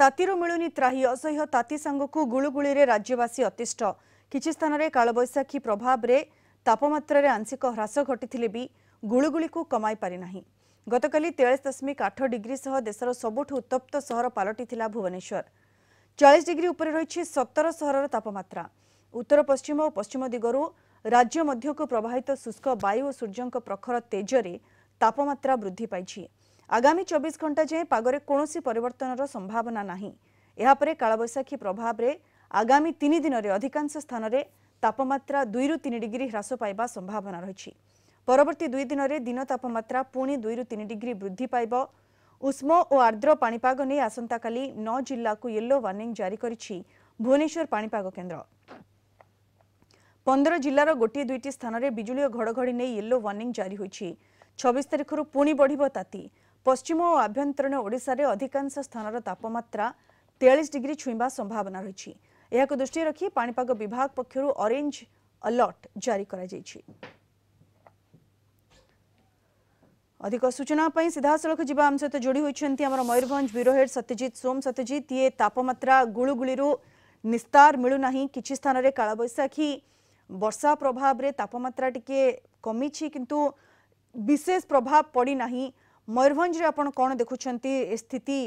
तातीर मिलुनी त्राही असह्य ताती सांगकु गुळुगुळी रे राज्यवासी अतिष्ठ किछि स्थान रे कालबैशाखी प्रभाव रे तापमात्रा रे आंशिक ह्रास घटिथिले भी गुळुगुळी को कमाई पारि नाही। गतकाली 43.8 डिग्री सह देशर सबुठु उत्तप्त सहर पालटिथिला भुवनेश्वर। 40 डिग्री उपरे रहिछि 17 सहरर तापमात्रा। उत्तर पश्चिम और पश्चिम दिगरु राज्य मध्यकु प्रवाहित शुष्क वायु और सूर्यंक प्रखर तेजरे तापमात्रा वृद्धि पाइछि। आगामी 24 घंटा जाए पागरे कोनोसी परिवर्तनर संभावना नाही। एहा परे कालबैशाखी प्रभाव रे आगामी 3 दिन रे अधिकांश स्थान रे तापमात्रा 2 रु 3 डिग्री ह्रास पाइबा संभावना रहिछि। परवर्ती 2 दिन रे दिन तापमात्रा पुणी 2 रु 3 डिग्री वृद्धि पाइबो। उष्म और आर्द्र पाणीपाग ने आसंताकाली 9 जिल्ला को येलो वार्निंग जारी करिछि भुवनेश्वर पाणीपाग केन्द्र। 15 जिल्लार गोटे दुईटी स्थान रे बिजुली और घड़घड़ी ने येलो वार्निंग जारी होइछि। 26 तारिख रु पुणी बढ़िबो ताती। पश्चिम और आभ्यंतरीण ओडिशा रे अधिकांश स्थानर तापमात्रा 43 डिग्री छुईबा संभावना रहिछि। एहाको दृष्टि रखी पाणीपाग विभाग पक्षरु ऑरेंज अलर्ट जारी करा जाइछि। अधिक सूचना पई सीधा सड़क जीवा आम सहित जोड़ी होइछन्ती हमर मयूरभंज ब्यूरो हेड सत्यजीत सोम। सत्यजीत, ये तापमात्रा गुळुगुळीरु निस्तार मिलु नाही। किछि स्थान रे कालबैशाखी वर्षा प्रभाव रे तापमात्रा टिके कमिछि किंतु विशेष प्रभाव पड़ी नाही। मयूरभंज रे आपण कोन देखुछन्ती स्थिति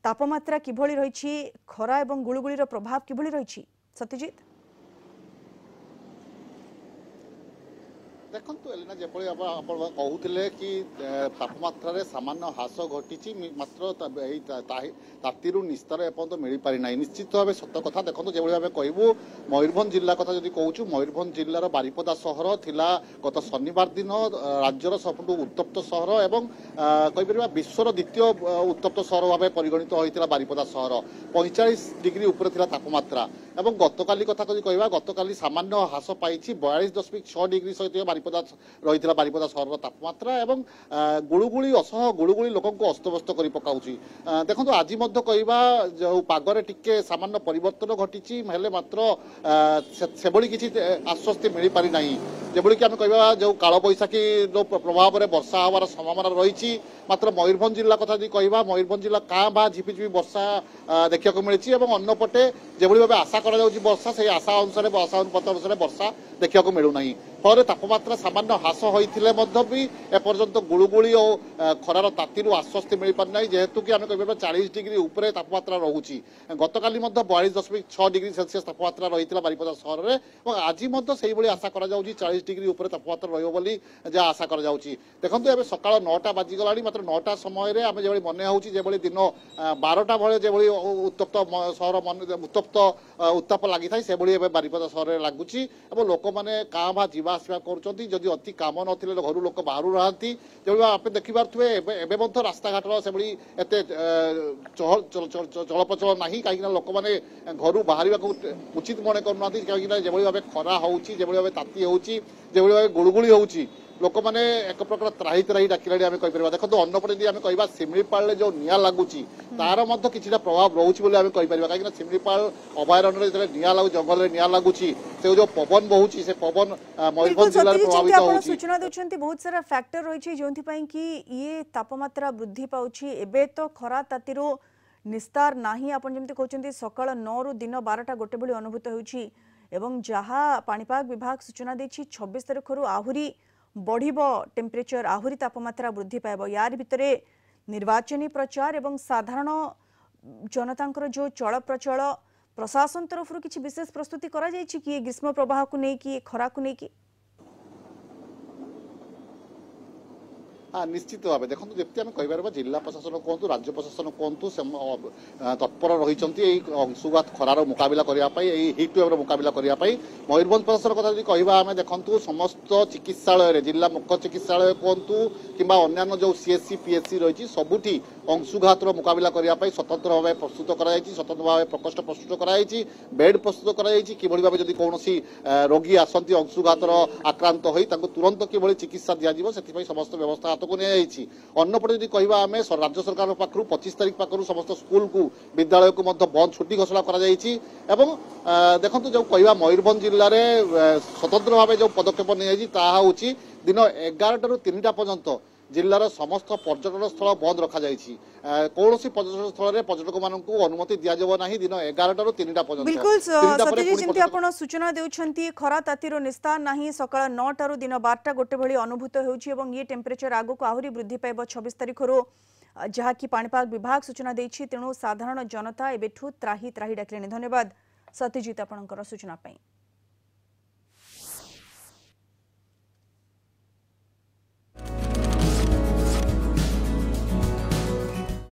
तापमात्रा किभଳି रहिछि, खरा एवं गुळुगुळीर प्रभाव किभଳି रहिछि? सत्यजीत देखु एलिना जो कहते कि तापमात्रा सामान्य ह्रास घटी मात्र तातीर निस्तार एपर्तंत मिल पारि ना। निश्चित भाव सत कथा। देखो जो भाव कहूँ मयूरभंज जिला कथा जब कहूँ मयूरभंज जिलार बारिपदा सहर थिला गत शनिवार दिन राज्यर सबुठु उत्तप्त सहर एवं कहीपर विश्वर द्वितीय उत्तप्त सहर भाव परिगणित होता बारिपदा सहर। 45 डिग्री उपर थिला तापमात्रा एवं गतकाली कथा कह गतकाली सामान्य ह्रास पाई 42.6 डिग्री सहित रही बारिपदा सहर तापमात्रा एवं गुळुगुळी असह गुळुगुळी लोक अस्तव्यस्त कर पकाउछि। देखो आज कहवा जो पागरे टिके सामान्य परिवर्तन घटी मात्र से किसी आश्वस्ति मिल पारि नाही। जेभली कि आम कहवा जो कालबैशाखी प्रभाव में वर्षा हवार संभावना रही मात्र मयूरभंज जिला कथा यदि कहवा मयूरभंज जिला काँ बा झिपिझिपि वर्षा देखा मिली अन्यपटे जेभली भाव आशा करा वर्षा से आशा अनुसार आशा अनुपात अनुसार वर्षा देखा मिलूना। फल तापमात्रा सामान्य ह्रास होते भी एपर्यंत गुळुगुळी और खरार तातीर आश्वस्ति मिल पारि नाही। जेहेतु कि आम कह 40 डिग्री उपरे तापमात्रा रोचे। गतकाली 42.6 डिग्री सेल्सियस तापमात्रा रही बारिपदा सहर में और आज से आशा करा 40 डिग्री उपरे तापमात्रा रही जहाँ आशा करा। देखो ए सकाल 9टा बाजिगला मात्र 9टा समय आम जो मन हो दिन 12टा भाई जो उत्तप्त सहर उत्तप्त उत्ताप लगी था से बारिपदा सहर में लगुच लोक मैंने काँ भा जीवा आसवा करुँच अति काम ना घर लोक बाहर रहा जो आप देखिपे एवं रास्ताघाट से एत चलप्रचल ना कहीं लोक मैंने घर बाहर उचित मन करना कहीं जो भाव खरा हो भाव ताती हो भाव गुळुगुळी हो लोक मैंने एक प्रकार त्राही त्राही डाकिला आम कहीपर। देखो अन्नपटे आम कह सिमलीपाल जो निआ लगुच तार कि प्रभाव रोचे आम कहीपर कहीं सिमलीपाल अभयारण्य जो निआ लगू जंगल में निआ लगुच से जो पवन बहु से पवन मयूरभंज जिले में प्रभावित हो सूचना देउछन्ती बहुत सारा फैक्टर रही जो कि ये तापमात्रा वृद्धि पाउछि। एबे तो खरा तातीरो निस्तार नाही आपण जेमति कहउछन्ती सकाळ 9 रु दिन 12टा गोटे भली अनुभूत होउछि एवं जहा पाणीपाग विभाग सूचना देछि 26 तारिख रु आहुरी बढ़िबो टेम्परेचर आहुरी तापमात्रा वृद्धि पाइबो। यार भितरे निर्वाचनी प्रचार एवं साधारण जनतांकर जो चल प्रचल प्रशासन तरफ किसी विशेष प्रस्तुति करा जायछि कि ग्रीष्म प्रवाह को नहीं कि खरा को नहीं कि हाँ निश्चित भाव देखो जमी आम कहीपर जिला प्रशासन कहतु राज्य प्रशासन कहतु तत्पर रही अंशुघात खरार मुकाबला करने हिट वेव्र मुकाबला करने। मयूरभंज प्रशासन कथा कहवा आम देखु समस्त चिकित्सालय जिला मुख्य चिकित्सालय कहतु कि अन्य जो सीएससी पीएचसी रही सबुठी अंशुघातर मुकाबला करने स्वतंत्र भाव प्रस्तुत कर स्वतंत्र भाव प्रकोष्ठ प्रस्तुत कर बेड प्रस्तुत कर भाव जब कौन रोगी आसती अंशुघातर आक्रांत हो तुरंत कि चिकित्सा दिज्व से समस्त व्यवस्था हाथ को नहीं। अन्यपटे जब कहवा आम राज्य सरकार पाखु 25 तारिख पाखु समस्त स्कूल को विद्यालय को बंद छुट्टी घोषणा कर देखो जो कहवा मयूरभंज जिले में स्वतंत्र भाव जो पदक्षेप नहीं दिन 11टा रु 3टा पर्यंत जिल्लार समस्त पर्यटन स्थल बंद रखा कौन पर्यटन स्थल पर्यटक मानक अनुमति दिजाव ना दिन 11 ରୁ 3ଟା पर्यंत बिल्कुल सतीजी जमी आप सूचना देउछंती खरा तातीर निस्तार नहीं सकाळ 9 ରୁ दिन 12ଟା गोटे भली अनुभूत होउछि एवं ये टेम्परेचर आगु को आहुरी वृद्धि पाइब 26 तारिख रो जहाँकि पाणीपाग विभाग सूचना देछि तेणु साधारण जनता एबेठू त्राही त्राही डाकिलेनि। धन्यवाद सत्यजीत आपणकर सूचना पाई।